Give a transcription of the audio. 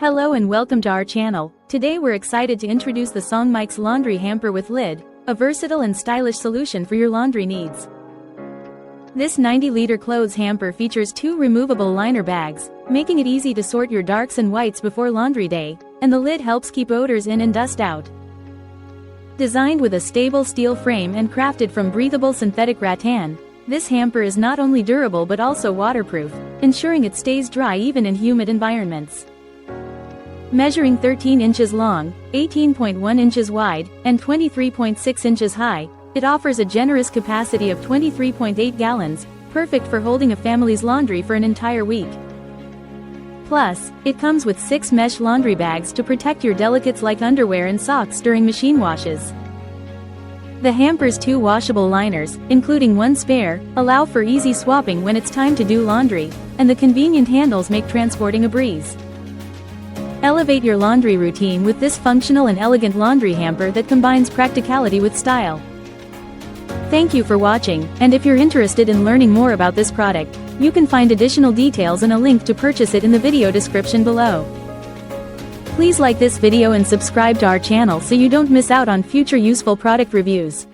Hello and welcome to our channel. Today we're excited to introduce the SONGMICS Laundry Hamper with lid, a versatile and stylish solution for your laundry needs. This 90-liter clothes hamper features two removable liner bags, making it easy to sort your darks and whites before laundry day, and the lid helps keep odors in and dust out. Designed with a stable steel frame and crafted from breathable synthetic rattan, this hamper is not only durable but also waterproof, ensuring it stays dry even in humid environments. Measuring 13 inches long, 18.1 inches wide, and 23.6 inches high, it offers a generous capacity of 23.8 gallons, perfect for holding a family's laundry for an entire week. Plus, it comes with 6 mesh laundry bags to protect your delicates like underwear and socks during machine washes. The hamper's 2 washable liners, including 1 spare, allow for easy swapping when it's time to do laundry, and the convenient handles make transporting a breeze. Elevate your laundry routine with this functional and elegant laundry hamper that combines practicality with style. Thank you for watching, and if you're interested in learning more about this product, you can find additional details and a link to purchase it in the video description below. Please like this video and subscribe to our channel so you don't miss out on future useful product reviews.